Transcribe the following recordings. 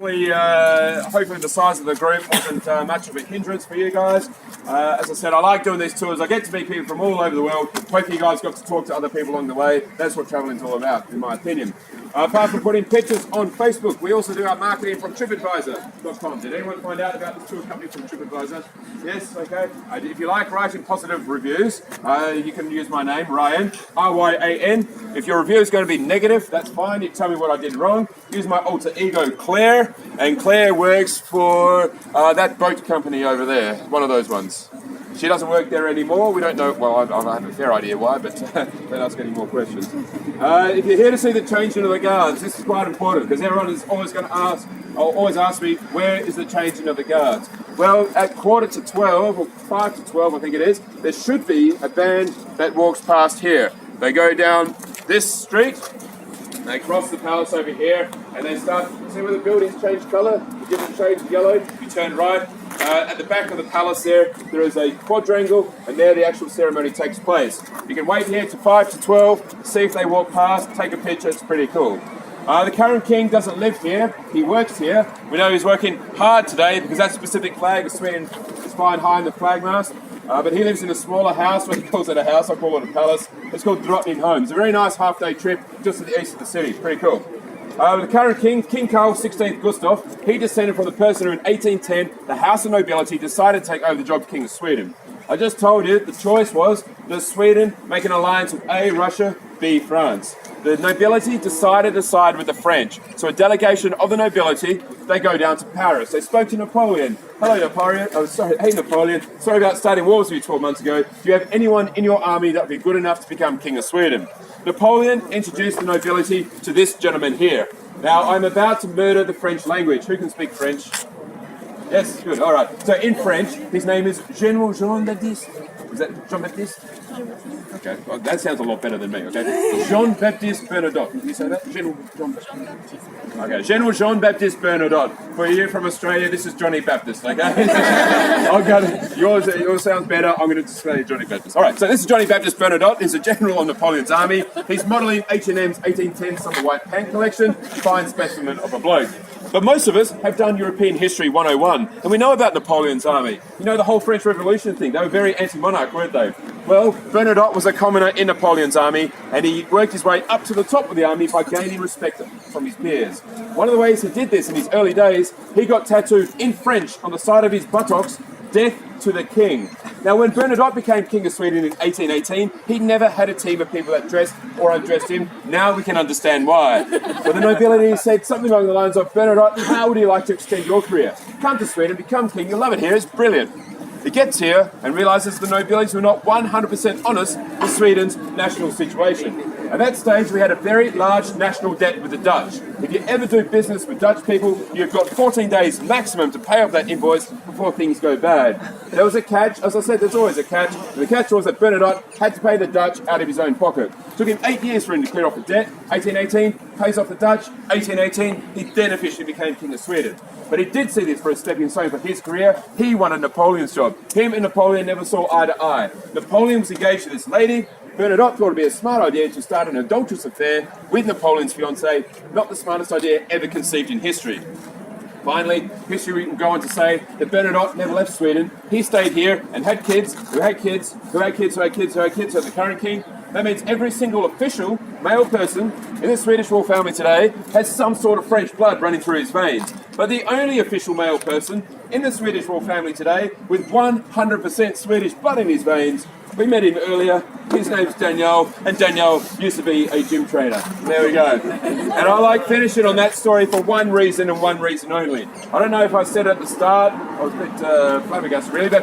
Hopefully the size of the group wasn't much of a hindrance for you guys. As I said, I like doing these tours. I get to meet people from all over the world. Hope you guys got to talk to other people along the way. That's what traveling's all about, in my opinion. Apart from putting pictures on Facebook, we also do our marketing from TripAdvisor.com. Did anyone find out about the tour company from TripAdvisor? Yes, okay. If you like writing positive reviews, you can use my name, Ryan, R-Y-A-N. If your review is going to be negative, that's fine. You tell me what I did wrong. Use my alter ego, Claire. And Claire works for that boat company over there, one of those ones. She doesn't work there anymore. We don't know. Well, I have a fair idea why, but don't ask any more questions. If you're here to see the changing of the guards, this is quite important because everyone is always going to ask, or always ask me, where is the changing of the guards? Well, at 11:45 or 5:12, I think it is, there should be a band that walks past here. They go down this street. They cross the palace over here and they start, see where the buildings change colour? The different shades of yellow. You turn right. At the back of the palace there is a quadrangle and there the actual ceremony takes place. You can wait here to 5 to 12, see if they walk past, take a picture, it's pretty cool. The current king doesn't live here, he works here. We know he's working hard today because that specific flag of Sweden is flying high in the flag mast. But he lives in a smaller house, what he calls it a house, I call it a palace. It's called Drottningholm. It's a very nice half-day trip just to the east of the city. Pretty cool. The current king, King Carl XVI Gustaf, he descended from the person who in 1810, the House of Nobility decided to take over the job of King of Sweden. I just told you the choice was, does Sweden make an alliance with A, Russia, B, France? The nobility decided to side with the French. So a delegation of the nobility, they go down to Paris. They spoke to Napoleon. Hello, Napoleon. Oh, sorry. Hey, Napoleon. Sorry about starting wars with you 12 months ago. Do you have anyone in your army that would be good enough to become King of Sweden? Napoleon introduced the nobility to this gentleman here. Now, I'm about to murder the French language. Who can speak French? Yes, good. All right. So in French, his name is General Jean-Baptiste. Is that Jean-Baptiste? Okay, well, that sounds a lot better than me, okay? Jean-Baptiste Bernadotte. Did you say that? General Jean-Baptiste. Okay, General Jean-Baptiste Bernadotte. For you from Australia, this is Johnny Baptist, okay? I've got it. Yours sounds better. I'm going to just say Johnny Baptist. All right, so this is Johnny Baptiste Bernadotte. He's a general of Napoleon's army. He's modelling H&M's 1810 Summer White Pant collection. Fine specimen of a bloke. But most of us have done European History 101, and we know about Napoleon's army. You know the whole French Revolution thing. They were very anti-monarch, weren't they? Well, Bernadotte was a commoner in Napoleon's army, and he worked his way up to the top of the army by gaining respect from his peers. One of the ways he did this in his early days, he got tattooed in French on the side of his buttocks, "Death to the King." Now, when Bernadotte became King of Sweden in 1818, he never had a team of people that dressed or undressed him. Now we can understand why. But the nobility said something along the lines of, "Bernadotte, how would you like to extend your career? Come to Sweden, become king, you'll love it here, it's brilliant." He gets here and realises the nobility were not 100% honest with Sweden's national situation. At that stage, we had a very large national debt with the Dutch. If you ever do business with Dutch people, you've got 14 days maximum to pay off that invoice before things go bad. There was a catch. As I said, there's always a catch. The catch was that Bernadotte had to pay the Dutch out of his own pocket. It took him 8 years for him to clear off the debt. 1818, pays off the Dutch. 1818, he then officially became King of Sweden. But he did see this for a stepping stone for his career. He wanted Napoleon's job. Him and Napoleon never saw eye to eye. Napoleon was engaged to this lady. Bernadotte thought it would be a smart idea to start an adulterous affair with Napoleon's fiancée. Not the smartest idea ever conceived in history. Finally, history will go on to say that Bernadotte never left Sweden. He stayed here and had kids, who had kids, who had kids, who had kids, who had kids, so the current king. That means every single official male person in the Swedish royal family today has some sort of French blood running through his veins. But the only official male person in the Swedish royal family today with 100% Swedish blood in his veins, we met him earlier, his name's Daniel, and Daniel used to be a gym trainer. There we go. And I like finishing on that story for one reason and one reason only. I don't know if I said it at the start, I was a bit flabbergasted really, but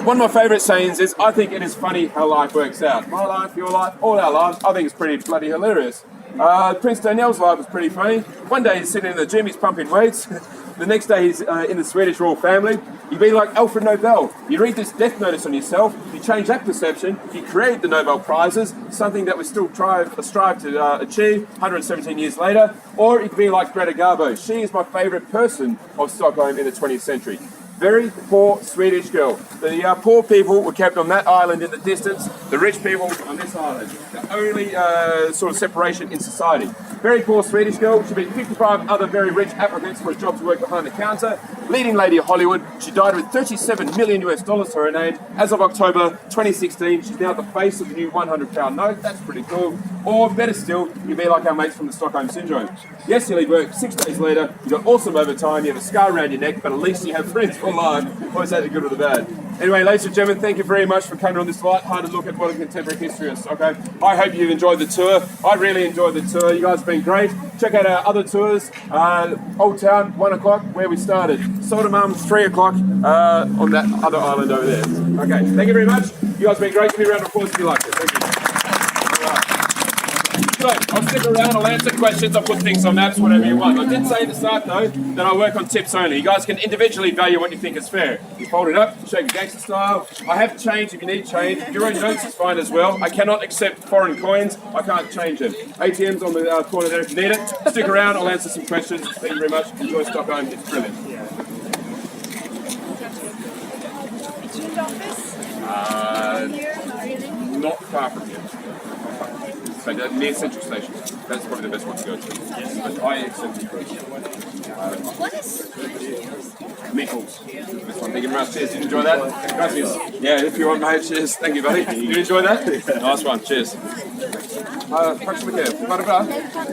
one of my favourite sayings is, I think it is funny how life works out. My life, your life, all our lives, I think it's pretty bloody hilarious. Prince Daniel's life was pretty funny. One day he's sitting in the gym, he's pumping weights. The next day he's in the Swedish royal family. You'd be like Alfred Nobel. You read this death notice on yourself, you change that perception, you create the Nobel Prizes, something that we still strive to achieve 117 years later. Or you could be like Greta Garbo. She is my favourite person of Stockholm in the 20th century. Very poor Swedish girl. The poor people were kept on that island in the distance, the rich people on this island. The only sort of separation in society. Very poor Swedish girl. She beat 55 other very rich applicants for a job to work behind the counter. Leading lady of Hollywood. She died with $37 million to her name. As of October 2016, she's now the face of the new £100 note. That's pretty cool. Or better still, you'll be like our mates from the Stockholm Syndrome. Yes, you leave work 6 days later, you've got awesome overtime, you have a scar around your neck, but at least you have friends for life. Always had the good or the bad. Anyway, ladies and gentlemen, thank you very much for coming on this light-hearted look at modern contemporary history of Stockholm. I hope you've enjoyed the tour. I really enjoyed the tour. You guys have been great. Check out our other tours. Old Town, 1 o'clock, where we started. Sodermalm, 3 o'clock, on that other island over there. Okay, thank you very much. You guys have been great. Give me a round of applause if you liked it. Thank you. So, I'll stick around, I'll answer questions, I'll put things on maps, whatever you want. I did say at the start though, that I work on tips only. You guys can individually value what you think is fair. You fold it up, shake it gangster style. I have change if you need change. Euro notes is fine as well. I cannot accept foreign coins, I can't change them. ATM's on the corner there if you need it. Stick around, I'll answer some questions. Thank you very much. Enjoy Stockholm, it's brilliant. Not far from here. So near Central Station. That's probably the best one to go to. Yes. But I accept the cruise. What is? Meatballs. This one. Thank you very much. Cheers. Did you enjoy that? Gracias. Yeah, if you want, mate. Cheers. Thank you, buddy. Did you enjoy that? Nice one. Cheers.